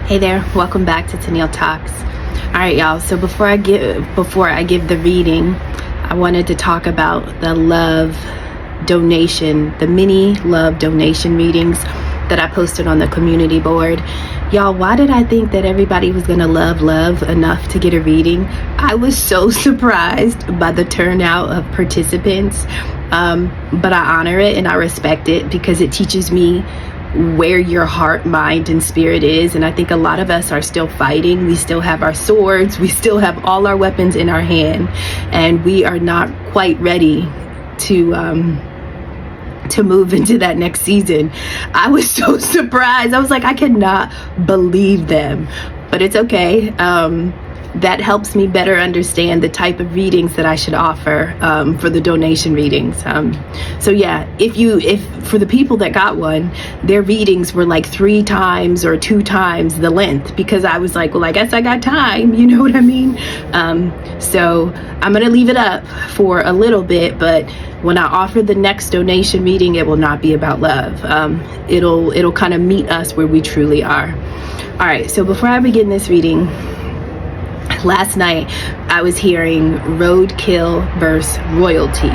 Hey there, welcome back to Tennille Talks. All right, y'all. So before I give the reading, I wanted to talk about the love donation, the mini love donation readings that I posted on the community board. Y'all, why did I think that everybody was gonna love enough to get a reading? I was so surprised by the turnout of participants, but I honor it and I respect it because it teaches me where your heart, mind, and spirit is. And I think a lot of us are still fighting. We still have our swords. We still have all our weapons in our hand, and we are not quite ready to move into that next season. I was so surprised. I was like, I cannot believe them, but it's okay. That helps me better understand the type of readings that I should offer for the donation readings. So yeah, if for the people that got one, their readings were like 3 times or 2 times the length, because I was like, well, I guess I got time, you know what I mean? So I'm gonna leave it up for a little bit, but when I offer the next donation reading, it will not be about love. It'll kind of meet us where we truly are. All right, so before I begin this reading, last night I was hearing roadkill versus royalty.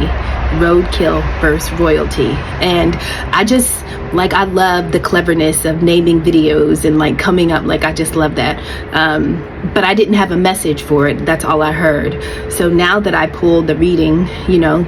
Roadkill versus royalty. And I love the cleverness of naming videos and like coming up, like I just love that. But I didn't have a message for it. That's all I heard. So now that I pulled the reading,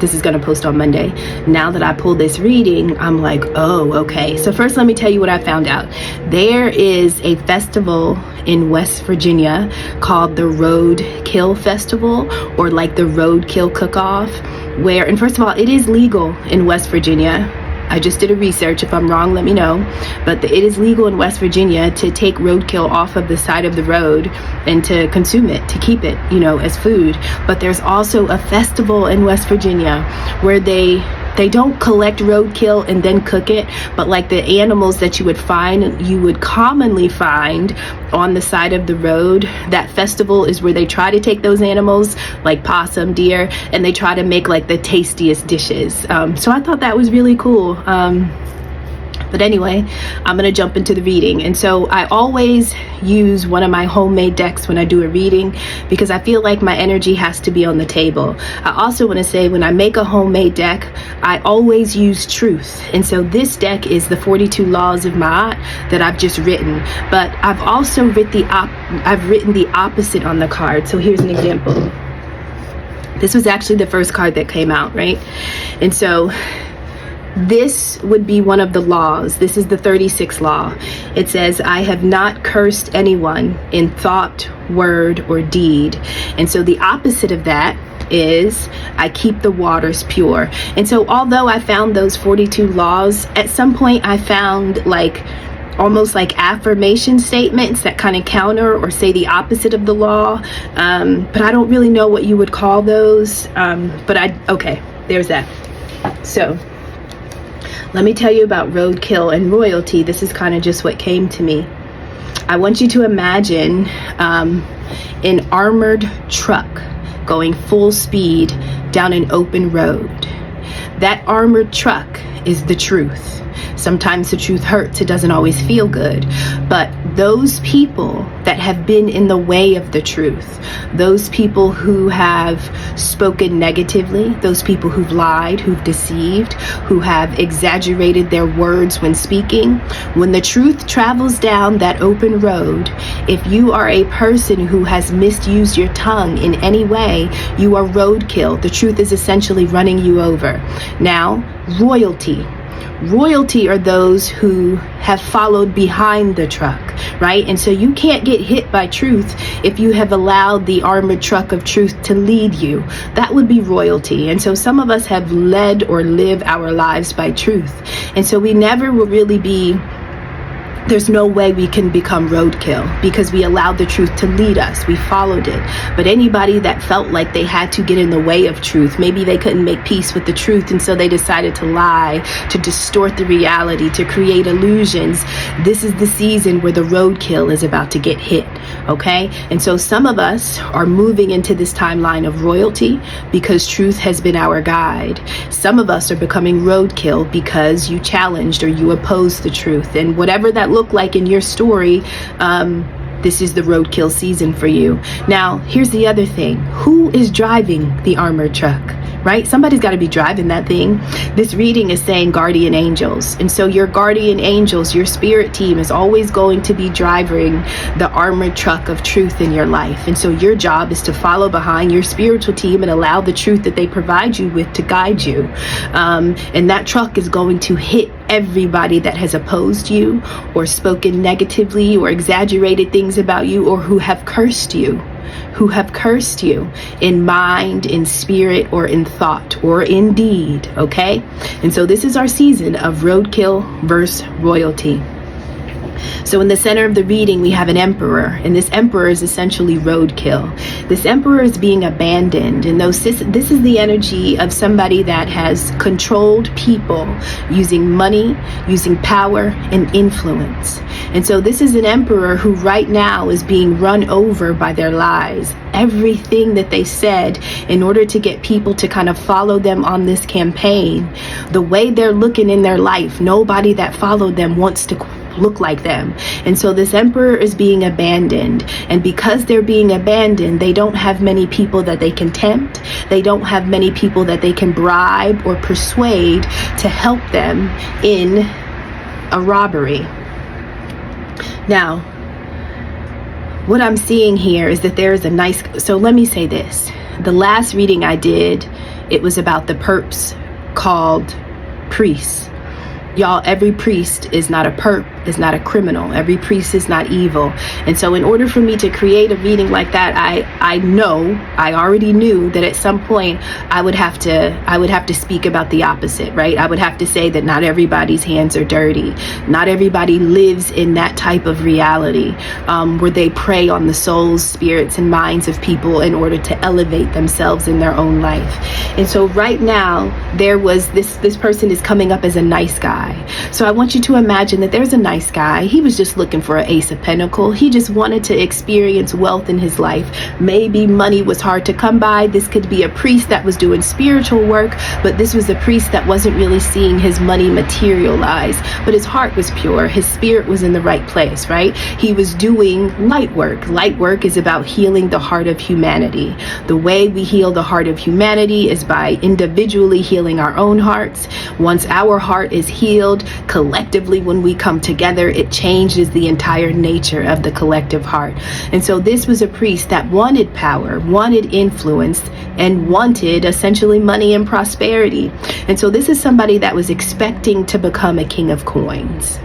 this is going to post on Monday. Now that I pulled this reading, I'm like, oh, okay. So first, let me tell you what I found out. There is a festival in West Virginia called the Roadkill Festival, or like the Roadkill Cook-Off, and first of all, it is legal in West Virginia. I just did a research. If I'm wrong, let me know. But it is legal in West Virginia to take roadkill off of the side of the road and to consume it, to keep it, as food. But there's also a festival in West Virginia where they don't collect roadkill and then cook it, but like the animals that you would commonly find on the side of the road, that festival is where they try to take those animals, like possum, deer, and they try to make like the tastiest dishes. So I thought that was really cool. But anyway, I'm going to jump into the reading. And so I always use one of my homemade decks when I do a reading, because I feel like my energy has to be on the table. I also want to say, when I make a homemade deck, I always use truth. And so this deck is the 42 Laws of Ma'at that I've just written. But I've also written the opposite on the card. So here's an example. This was actually the first card that came out, right? And so this would be one of the laws. This is the 36th law. It says, I have not cursed anyone in thought, word, or deed. And so the opposite of that is, I keep the waters pure. And so although I found those 42 laws, at some point I found almost like affirmation statements that kind of counter or say the opposite of the law. But I don't really know what you would call those. Okay, there's that. So let me tell you about roadkill and royalty. This is kind of just what came to me. I want you to imagine an armored truck going full speed down an open road. That armored truck is the truth. Sometimes the truth hurts. It doesn't always feel good. But those people that have been in the way of the truth, those people who have spoken negatively, those people who've lied, who've deceived, who have exaggerated their words when speaking, when the truth travels down that open road, if you are a person who has misused your tongue in any way, you are roadkill. The truth is essentially running you over. Now, royalty. Royalty are those who have followed behind the truck, right? And so you can't get hit by truth if you have allowed the armored truck of truth to lead you. That would be royalty. And so some of us have led or live our lives by truth. And so we never will really be there's no way we can become roadkill because we allowed the truth to lead us. We followed it. But anybody that felt like they had to get in the way of truth, maybe they couldn't make peace with the truth, and so they decided to lie, to distort the reality, to create illusions. This is the season where the roadkill is about to get hit, okay? And so some of us are moving into this timeline of royalty because truth has been our guide. Some of us are becoming roadkill because you challenged or you opposed the truth. And whatever that look like in your story, this is the roadkill season for you. Now, here's the other thing. Who is driving the armored truck, right? Somebody's got to be driving that thing. This reading is saying guardian angels. And so your guardian angels, your spirit team is always going to be driving the armored truck of truth in your life. And so your job is to follow behind your spiritual team and allow the truth that they provide you with to guide you. And that truck is going to hit everybody that has opposed you or spoken negatively or exaggerated things about you, or who have cursed you in mind, in spirit, or in thought, or in deed. Okay? And so this is our season of roadkill versus royalty. So in the center of the reading, we have an emperor, and this emperor is essentially roadkill. This emperor is being abandoned, and this is the energy of somebody that has controlled people using money, using power, and influence. And so this is an emperor who right now is being run over by their lies. Everything that they said in order to get people to kind of follow them on this campaign, the way they're looking in their life, nobody that followed them wants to look like them. And so this emperor is being abandoned, and because they're being abandoned, they don't have many people that they can tempt. They don't have many people that they can bribe or persuade to help them in a robbery. Now, what I'm seeing here is that there is so let me say this. The last reading I did, it was about the perps called priests. Y'all, every priest is not a perp, is not a criminal. Every priest is not evil. And so in order for me to create a reading like that, I already knew that at some point I would have to speak about the opposite, right? I would have to say that not everybody's hands are dirty. Not everybody lives in that type of reality where they prey on the souls, spirits, and minds of people in order to elevate themselves in their own life. And so right now, there was this person is coming up as a nice guy. So I want you to imagine that there's a nice guy. He was just looking for an ace of pentacles. He just wanted to experience wealth in his life. Maybe money was hard to come by. This could be a priest that was doing spiritual work, but this was a priest that wasn't really seeing his money materialize. But his heart was pure. His spirit was in the right place, right? He was doing light work. Light work is about healing the heart of humanity. The way we heal the heart of humanity is by individually healing our own hearts. Once our heart is healed, collectively, when we come together, it changes the entire nature of the collective heart. And so this was a priest that wanted power, wanted influence, and wanted essentially money and prosperity. And so this is somebody that was expecting to become a king of coins.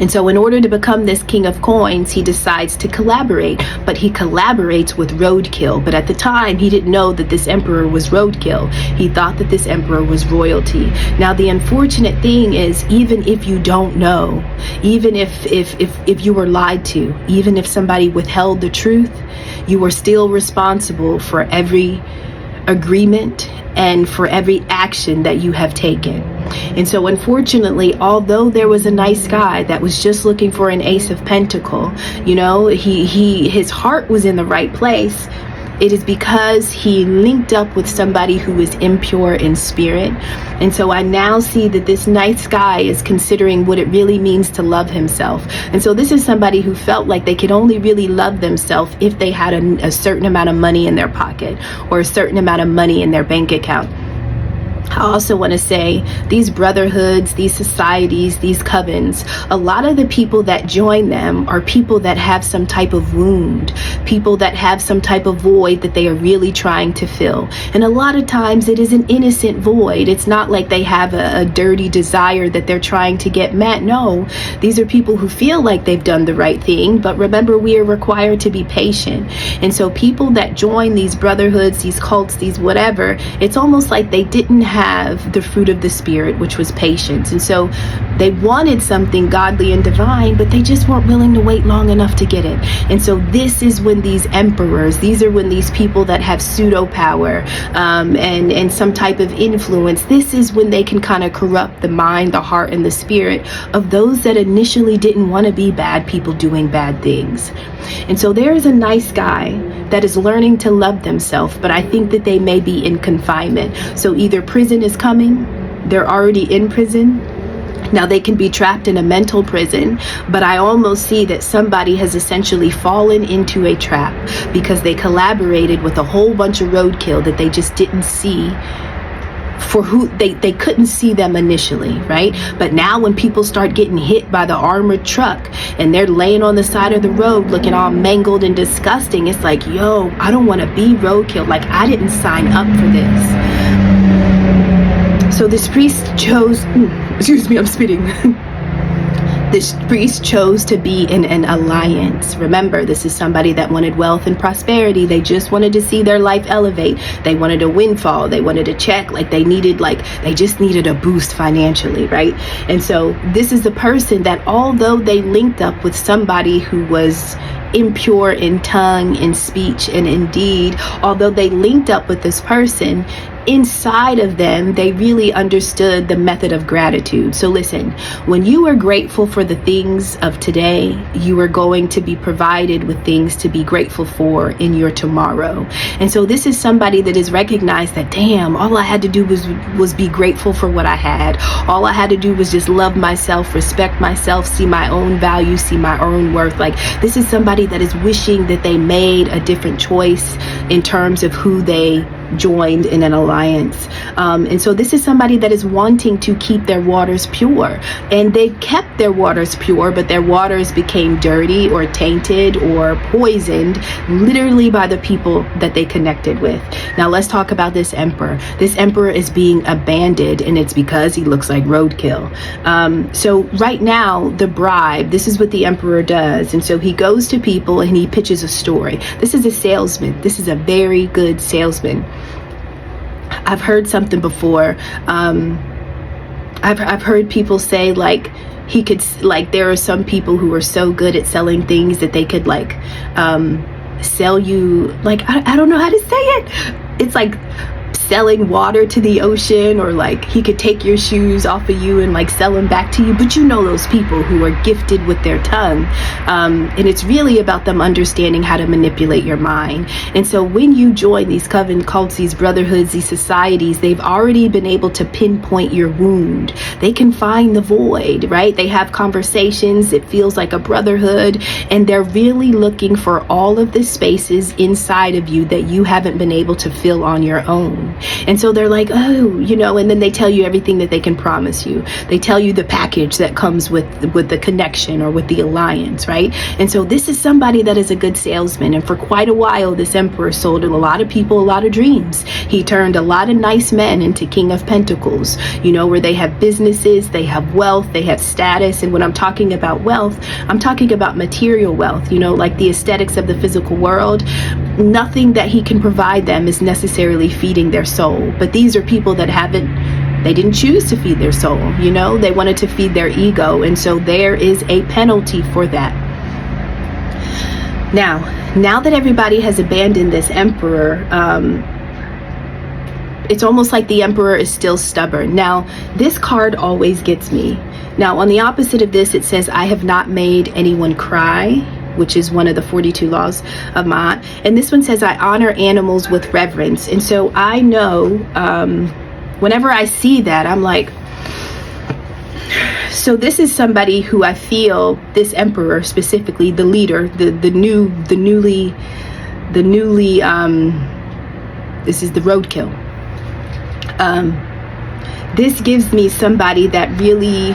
And so in order to become this king of coins, he decides to collaborate, but he collaborates with Roadkill. But at the time, he didn't know that this emperor was Roadkill. He thought that this emperor was royalty. Now, the unfortunate thing is, even if you don't know, even if you were lied to, even if somebody withheld the truth, you are still responsible for every agreement and for every action that you have taken. And so unfortunately, although there was a nice guy that was just looking for an ace of pentacle, you know, his heart was in the right place. It is because he linked up with somebody who is impure in spirit. And so I now see that this nice guy is considering what it really means to love himself. And so this is somebody who felt like they could only really love themselves if they had a certain amount of money in their pocket or a certain amount of money in their bank account. I also want to say these brotherhoods, these societies, these covens, a lot of the people that join them are people that have some type of wound, people that have some type of void that they are really trying to fill. And a lot of times it is an innocent void. It's not like they have a dirty desire that they're trying to get met. No, these are people who feel like they've done the right thing. But remember, we are required to be patient. And so people that join these brotherhoods, these cults, these whatever, it's almost like they didn't have the fruit of the spirit, which was patience. And so they wanted something godly and divine, but they just weren't willing to wait long enough to get it. And so this is when these emperors, these are when these people that have pseudo power and some type of influence, this is when they can kind of corrupt the mind, the heart, and the spirit of those that initially didn't want to be bad people doing bad things. And so there is a nice guy that is learning to love themselves, but I think that they may be in confinement. So either prison is coming, they're already in prison, Now, they can be trapped in a mental prison, but I almost see that somebody has essentially fallen into a trap because they collaborated with a whole bunch of roadkill that they just didn't see, for who they couldn't see them initially, right? But now when people start getting hit by the armored truck and they're laying on the side of the road looking all mangled and disgusting, it's like, yo, I don't want to be roadkill. Like, I didn't sign up for this. So this priest chose, excuse me, I'm spitting. This priest chose to be in an alliance. Remember, this is somebody that wanted wealth and prosperity. They just wanted to see their life elevate. They wanted a windfall. They wanted a check. They just needed a boost financially, right? And so this is a person that, although they linked up with somebody who was impure in tongue, in speech, and in deed, although they linked up with this person, inside of them, they really understood the method of gratitude. So listen, when you are grateful for the things of today, you are going to be provided with things to be grateful for in your tomorrow. And so this is somebody that has recognized that, damn, all I had to do was be grateful for what I had. All I had to do was just love myself, respect myself, see my own value, see my own worth. Like, this is somebody that is wishing that they made a different choice in terms of who they joined in an alliance. And so this is somebody that is wanting to keep their waters pure, and they kept their waters pure, but their waters became dirty or tainted or poisoned literally by the people that they connected with. Now let's talk about this emperor. This emperor is being abandoned, and it's because he looks like roadkill. So right now, the bribe, this is what the emperor does. And so he goes to people and he pitches a story. This is a salesman. This is a very good salesman. I've heard something before. I've heard people say, like, he could, like, there are some people who are so good at selling things that they could, like, sell you, like, I don't know how to say it. It's like selling water to the ocean, or like he could take your shoes off of you and like sell them back to you. But you know those people who are gifted with their tongue, and it's really about them understanding how to manipulate your mind. And so when you join these coven cults, these brotherhoods, these societies, they've already been able to pinpoint your wound. They can find the void, right? They have conversations. It feels like a brotherhood, and they're really looking for all of the spaces inside of you that you haven't been able to fill on your own. And so they're like, oh, you know, and then they tell you everything that they can promise you. They tell you the package that comes with the connection or with the alliance, right? And so this is somebody that is a good salesman. And for quite a while, this emperor sold a lot of people a lot of dreams. He turned a lot of nice men into King of Pentacles, you know, where they have businesses, they have wealth, they have status. And when I'm talking about wealth, I'm talking about material wealth, you know, like the aesthetics of the physical world. Nothing that he can provide them is necessarily feeding their soul. But these are people that they didn't choose to feed their soul, you know, they wanted to feed their ego. And so there is a penalty for that. Now that everybody has abandoned this emperor, it's almost like the emperor is still stubborn. Now, this card always gets me. Now, on the opposite of this, it says, I have not made anyone cry, which is one of the 42 laws of Ma'at. And this one says, I honor animals with reverence. And so I know, whenever I see that, I'm like, so this is somebody who I feel, this emperor specifically, the leader, this is the roadkill. This gives me somebody that really,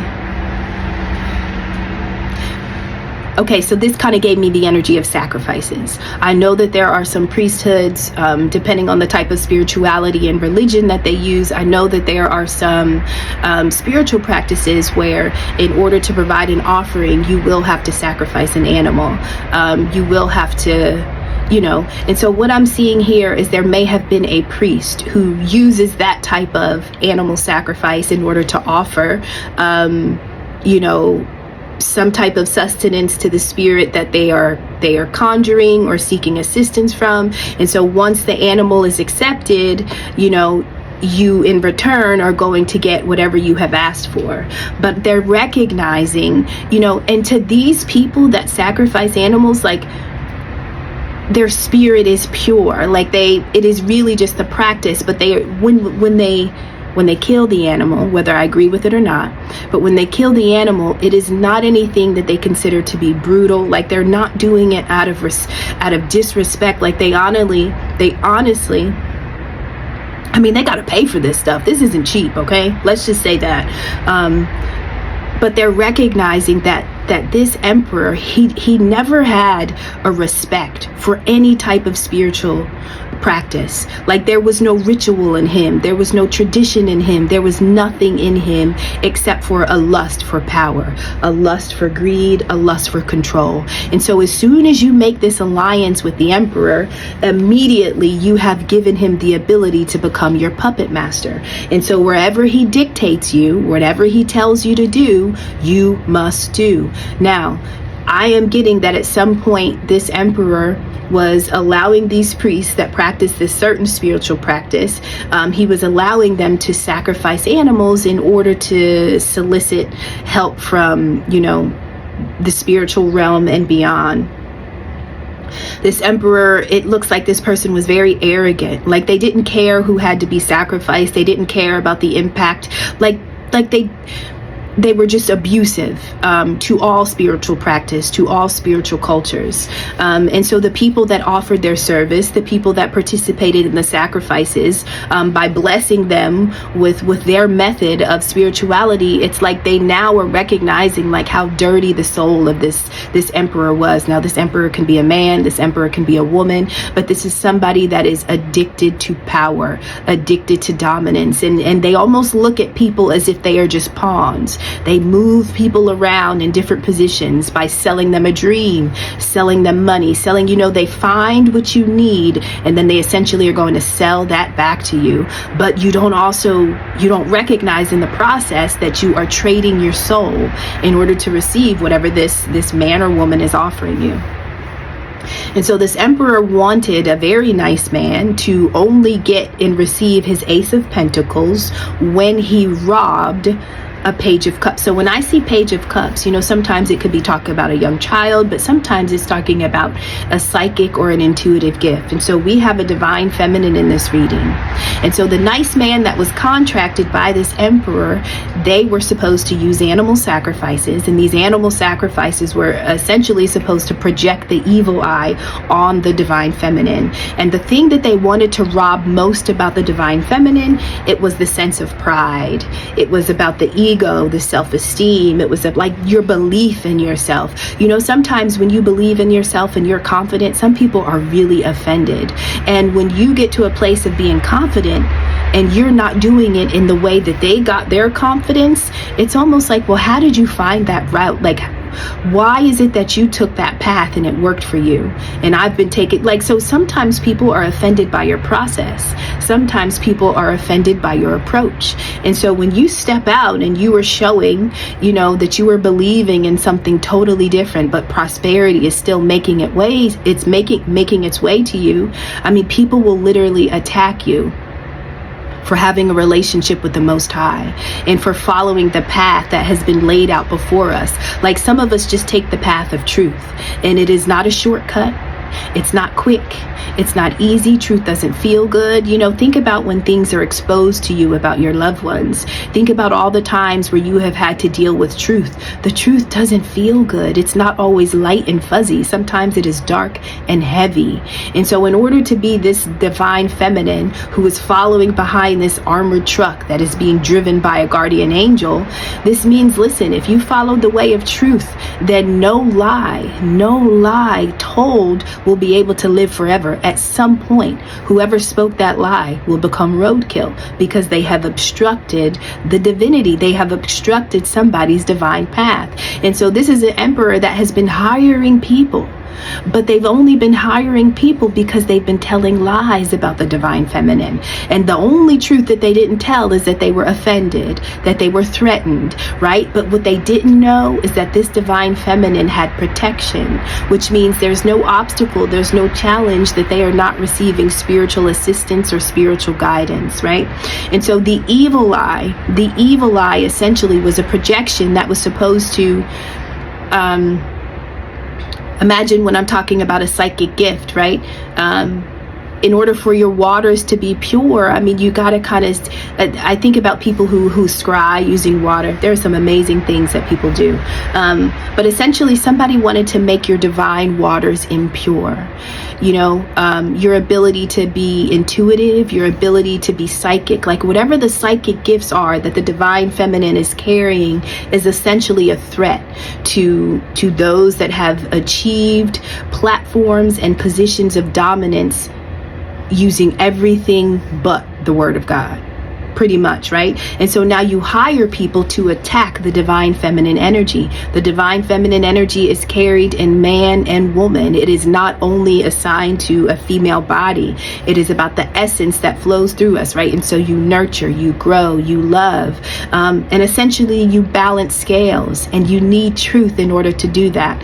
okay, so this kind of gave me the energy of sacrifices. I know that there are some priesthoods, depending on the type of spirituality and religion that they use. I know that there are some spiritual practices where in order to provide an offering, you will have to sacrifice an animal. You will have to, you know, and so what I'm seeing here is there may have been a priest who uses that type of animal sacrifice in order to offer, you know, some type of sustenance to the spirit that they are conjuring or seeking assistance from. And so once the animal is accepted, you know, you in return are going to get whatever you have asked for. But they're recognizing, you know, and to these people that sacrifice animals, like, their spirit is pure. Like it is really just the practice, but when when they kill the animal, whether I agree with it or not, but when they kill the animal, it is not anything that they consider to be brutal. Like, they're not doing it out of disrespect. Like, they honestly, I mean, they got to pay for this stuff. This isn't cheap, okay? Let's just say that. But they're recognizing that this emperor, he never had a respect for any type of spiritual practice. Like, there was no ritual in him, there was no tradition in him, there was nothing in him except for a lust for power, a lust for greed, a lust for control. And so as soon as you make this alliance with the emperor, immediately you have given him the ability to become your puppet master. And so wherever he dictates you, whatever he tells you to do, you must do. Now, I am getting that at some point this emperor was allowing these priests that practice this certain spiritual practice, he was allowing them to sacrifice animals in order to solicit help from, the spiritual realm and beyond. This emperor, it looks like this person was very arrogant. Like, they didn't care who had to be sacrificed. They didn't care about the impact. Like they were just abusive to all spiritual practice, to all spiritual cultures. And so the people that offered their service, the people that participated in the sacrifices, by blessing them with their method of spirituality, it's like they now are recognizing like how dirty the soul of this emperor was. Now, this emperor can be a man, this emperor can be a woman, but this is somebody that is addicted to power, addicted to dominance. And they almost look at people as if they are just pawns. They move people around in different positions by selling them a dream, selling them money, selling, they find what you need, and then they essentially are going to sell that back to you. But you don't recognize in the process that you are trading your soul in order to receive whatever this man or woman is offering you. And so this emperor wanted a very nice man to only get and receive his Ace of Pentacles when he robbed a Page of Cups. So when I see Page of Cups, sometimes it could be talking about a young child, but sometimes it's talking about a psychic or an intuitive gift. And so we have a divine feminine in this reading. And so the nice man that was contracted by this emperor, they were supposed to use animal sacrifices, and these animal sacrifices were essentially supposed to project the evil eye on the divine feminine. And the thing that they wanted to rob most about the divine feminine, it was the sense of pride. It was about the ego, the self-esteem. It was like your belief in yourself. Sometimes when you believe in yourself and you're confident, some people are really offended. And when you get to a place of being confident and you're not doing it in the way that they got their confidence, it's almost like, well, how did you find that route? Like, why is it that you took that path and it worked for you? And I've been taking, so sometimes people are offended by your process. Sometimes people are offended by your approach. And so when you step out and you are showing, that you are believing in something totally different, but prosperity is still making its way to you. I mean, people will literally attack you for having a relationship with the Most High and for following the path that has been laid out before us. Like, some of us just take the path of truth, and it is not a shortcut. It's not quick. It's not easy. Truth doesn't feel good. Think about when things are exposed to you about your loved ones. Think about all the times where you have had to deal with truth. The truth doesn't feel good. It's not always light and fuzzy. Sometimes it is dark and heavy. And so in order to be this divine feminine who is following behind this armored truck that is being driven by a guardian angel, this means, listen, if you follow the way of truth, then no lie told will be able to live forever. At some point, whoever spoke that lie will become roadkill because they have obstructed the divinity. They have obstructed somebody's divine path. And so this is an emperor that has been hiring people, but they've only been hiring people because they've been telling lies about the divine feminine. And the only truth that they didn't tell is that they were offended, that they were threatened, right? But what they didn't know is that this divine feminine had protection, which means there's no obstacle, there's no challenge that they are not receiving spiritual assistance or spiritual guidance, right? And so the evil eye essentially was a projection that was supposed to imagine when I'm talking about a psychic gift, right? in order for your waters to be pure, I mean, you got to kind of, I think about people who scry using water. There are some amazing things that people do. But essentially, somebody wanted to make your divine waters impure. You know, your ability to be intuitive, your ability to be psychic, like whatever the psychic gifts are that the divine feminine is carrying is essentially a threat to those that have achieved platforms and positions of dominance using everything but the word of God, pretty much, right? And so now you hire people to attack the divine feminine energy. The divine feminine energy is carried in man and woman. It is not only assigned to a female body. It is about the essence that flows through us, right? And so you nurture, you grow, you love, and essentially you balance scales, and you need truth in order to do that.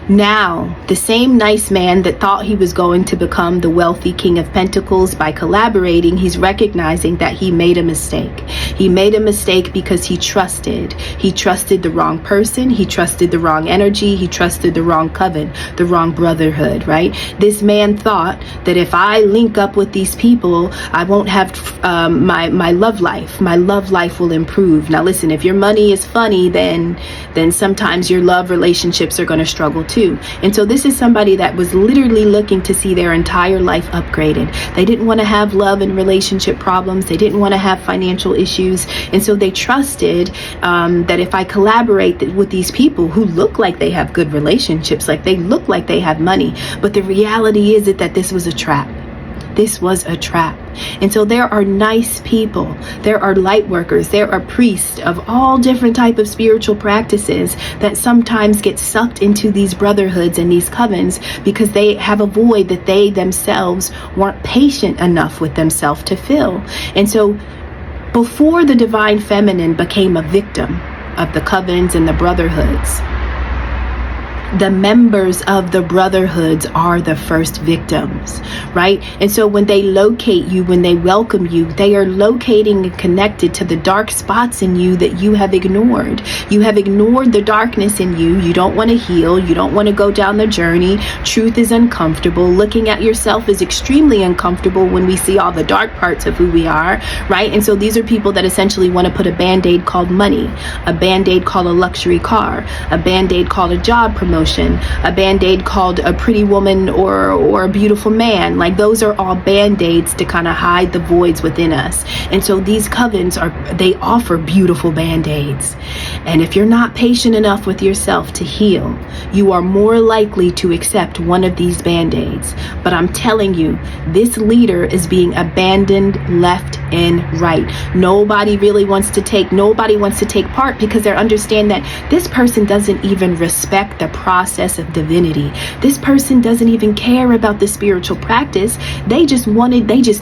Now, the same nice man that thought he was going to become the wealthy King of Pentacles by collaborating, he's recognizing that he made a mistake. He made a mistake because he trusted. He trusted the wrong person. He trusted the wrong energy. He trusted the wrong coven, the wrong brotherhood, right? This man thought that if I link up with these people, I won't have my love life. My love life will improve. Now, listen, if your money is funny, then sometimes your love relationships are going to struggle too. And so this is somebody that was literally looking to see their entire life upgraded. They didn't want to have love and relationship problems. They didn't want to have financial issues. And so they trusted that if I collaborate with these people who look like they have good relationships, like they look like they have money, but the reality is that this was a trap. This was a trap. And so there are nice people, there are light workers, there are priests of all different type of spiritual practices that sometimes get sucked into these brotherhoods and these covens because they have a void that they themselves weren't patient enough with themselves to fill. And so before the divine feminine became a victim of the covens and the brotherhoods, the members of the brotherhoods are the first victims, right? And so when they locate you, when they welcome you, they are locating and connected to the dark spots in you that you have ignored. You have ignored the darkness in you. You don't want to heal. You don't want to go down the journey. Truth is uncomfortable. Looking at yourself is extremely uncomfortable when we see all the dark parts of who we are, right? And so these are people that essentially want to put a band-aid called money, a band-aid called a luxury car, a band-aid called a job promotion, a band-aid called a pretty woman or a beautiful man. Like those are all band-aids to kind of hide the voids within us. And so these covens they offer beautiful band-aids. And if you're not patient enough with yourself to heal, you are more likely to accept one of these band-aids. But I'm telling you, this leader is being abandoned left and right. Nobody wants to take part because they understand that this person doesn't even respect the process of divinity. This person doesn't even care about the spiritual practice. They just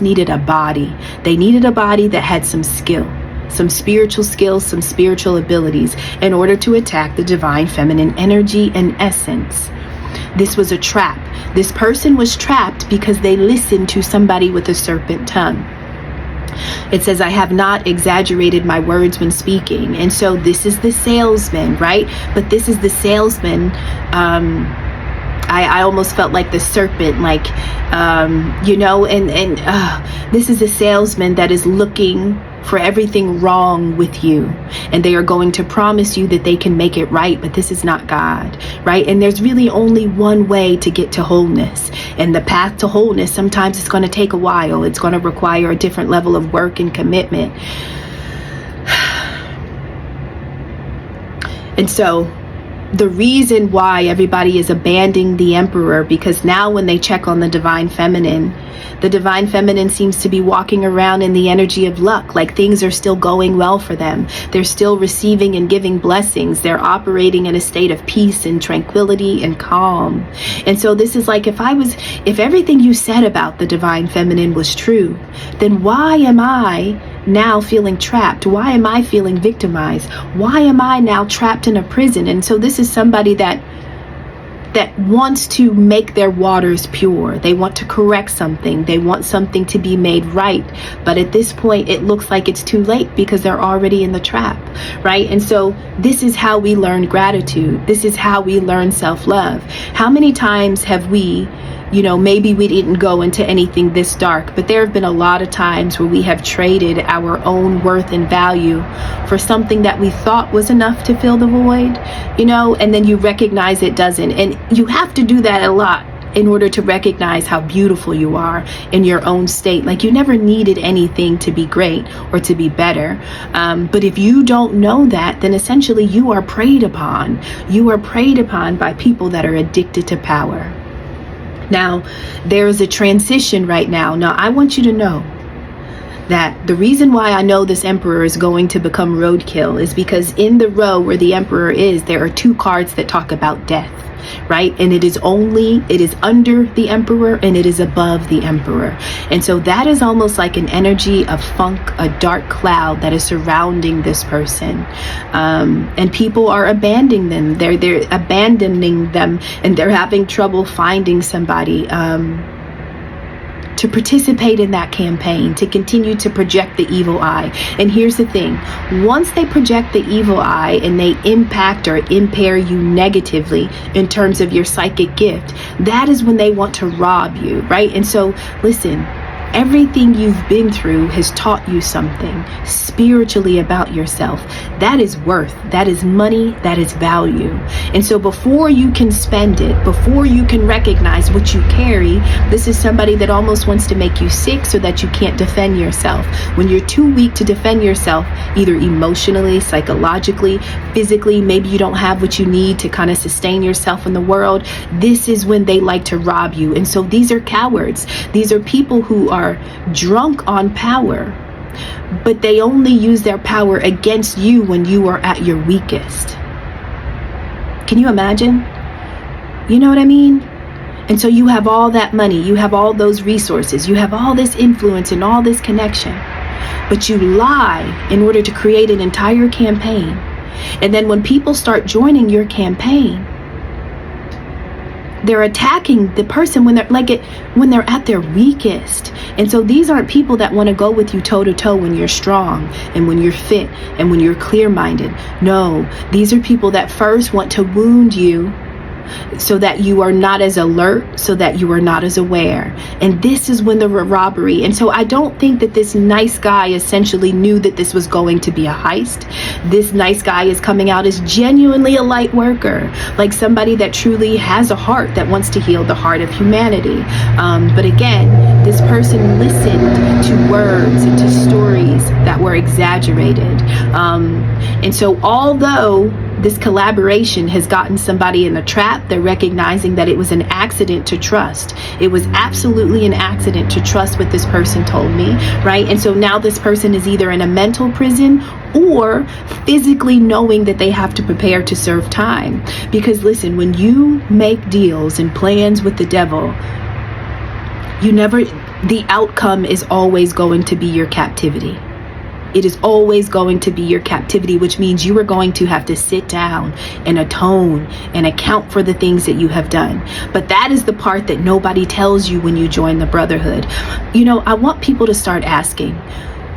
needed a body. They needed a body that had some skill, some spiritual skills, some spiritual abilities in order to attack the divine feminine energy and essence. This was a trap. This person was trapped because they listened to somebody with a serpent tongue. It says, I have not exaggerated my words when speaking. And so this is the salesman, right? But this is the salesman. I almost felt like the serpent, like, this is a salesman that is looking for everything wrong with you, and they are going to promise you that they can make it right, but this is not God, right? And there's really only one way to get to wholeness, and the path to wholeness, sometimes it's going to take a while. It's going to require a different level of work and commitment. And so the reason why everybody is abandoning the emperor, because now when they check on the divine feminine seems to be walking around in the energy of luck, like things are still going well for them. They're still receiving and giving blessings. They're operating in a state of peace and tranquility and calm. And so this is like, if everything you said about the divine feminine was true, then why am I now feeling trapped? Why am I feeling victimized? Why am I now trapped in a prison? And so this is somebody that that wants to make their waters pure. They want to correct something. They want something to be made right. But at this point, it looks like it's too late because they're already in the trap, right? And so this is how we learn gratitude. This is how we learn self-love. How many times have we, maybe we didn't go into anything this dark, but there have been a lot of times where we have traded our own worth and value for something that we thought was enough to fill the void, and then you recognize it doesn't. And you have to do that a lot in order to recognize how beautiful you are in your own state. Like, you never needed anything to be great or to be better. But if you don't know that, then essentially you are preyed upon. You are preyed upon by people that are addicted to power. Now, there is a transition right now. Now, I want you to know that the reason why I know this emperor is going to become roadkill is because in the row where the emperor is, there are 2 cards that talk about death, right? And it is under the emperor and it is above the emperor. And so that is almost like an energy of funk, a dark cloud that is surrounding this person. And people are abandoning them. They're abandoning them, and they're having trouble finding somebody to participate in that campaign, to continue to project the evil eye. And here's the thing, once they project the evil eye and they impact or impair you negatively in terms of your psychic gift, that is when they want to rob you, right? And so listen, everything you've been through has taught you something spiritually about yourself. That is worth, that is money, that is value. And so before you can spend it, before you can recognize what you carry, this is somebody that almost wants to make you sick so that you can't defend yourself. When you're too weak to defend yourself, either emotionally, psychologically, physically, maybe you don't have what you need to kind of sustain yourself in the world, this is when they like to rob you. And so these are cowards. These are people who are drunk on power, but they only use their power against you when you are at your weakest. Can you imagine? You know what I mean? And so you have all that money, you have all those resources, you have all this influence and all this connection, but you lie in order to create an entire campaign. And then when people start joining your campaign, they're attacking the person when they're at their weakest. And so these aren't people that want to go with you toe to toe when you're strong and when you're fit and when you're clear-minded. No, these are people that first want to wound you so that you are not as alert, so that you are not as aware. And this is when the robbery. And so I don't think that this nice guy essentially knew that this was going to be a heist. This nice guy is coming out as genuinely a light worker, like somebody that truly has a heart that wants to heal the heart of humanity. But again, this person listened to words and to stories that were exaggerated. And so although this collaboration has gotten somebody in the trap, they're recognizing that it was an accident to trust. It was absolutely an accident to trust what this person told me, right? And so now this person is either in a mental prison or physically knowing that they have to prepare to serve time. Because listen, when you make deals and plans with the devil, the outcome is always going to be your captivity. It is always going to be your captivity, which means you are going to have to sit down and atone and account for the things that you have done. But that is the part that nobody tells you when you join the Brotherhood. I want people to start asking,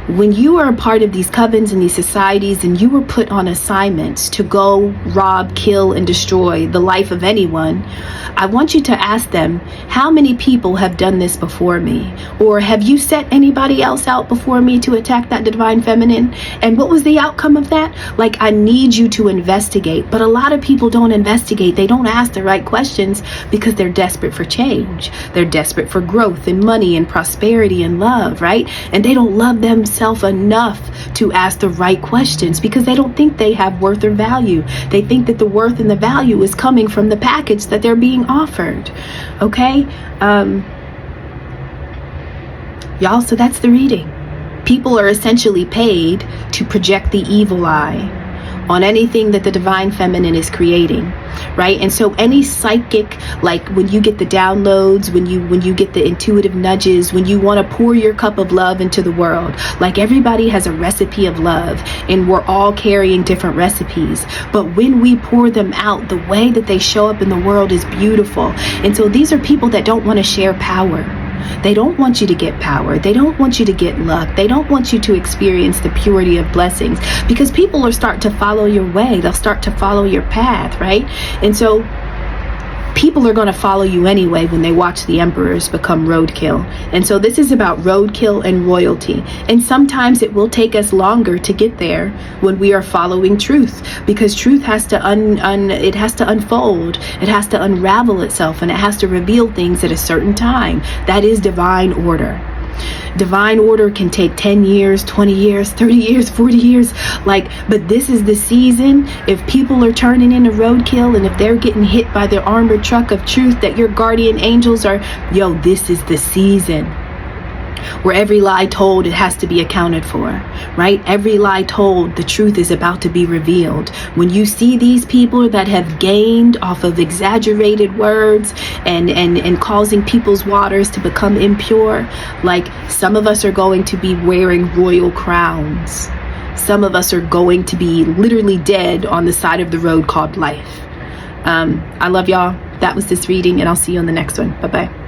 when you are a part of these covens and these societies and you were put on assignments to go rob, kill, and destroy the life of anyone, I want you to ask them, how many people have done this before me? Or have you set anybody else out before me to attack that divine feminine? And what was the outcome of that? Like, I need you to investigate. But a lot of people don't investigate. They don't ask the right questions because they're desperate for change. They're desperate for growth and money and prosperity and love, right? And they don't love themselves enough to ask the right questions because they don't think they have worth or value. They think that the worth and the value is coming from the package that they're being offered. Okay? Y'all, so that's the reading. People are essentially paid to project the evil eye. on anything that the divine feminine is creating, right? And so any psychic, like when you get the downloads, when you get the intuitive nudges, when you want to pour your cup of love into the world, like everybody has a recipe of love and we're all carrying different recipes, but when we pour them out, the way that they show up in the world is beautiful. And so these are people that don't want to share power. They don't want you to get power. They don't want you to get luck. They don't want you to experience the purity of blessings, because people will start to follow your way. They'll start to follow your path, right? And so people are going to follow you anyway when they watch the emperors become roadkill. And so this is about roadkill and royalty. And sometimes it will take us longer to get there when we are following truth, because truth has to it has to unfold. It has to unravel itself, and it has to reveal things at a certain time. That is divine order. Divine order can take 10 years, 20 years, 30 years, 40 years, but this is the season. If people are turning into roadkill, and if they're getting hit by the armored truck of truth that your guardian angels are, this is the season where every lie told, it has to be accounted for, right? Every lie told, the truth is about to be revealed. When you see these people that have gained off of exaggerated words and causing people's waters to become impure, some of us are going to be wearing royal crowns. Some of us are going to be literally dead on the side of the road called life. I love y'all. That was this reading, and I'll see you on the next one. Bye-bye.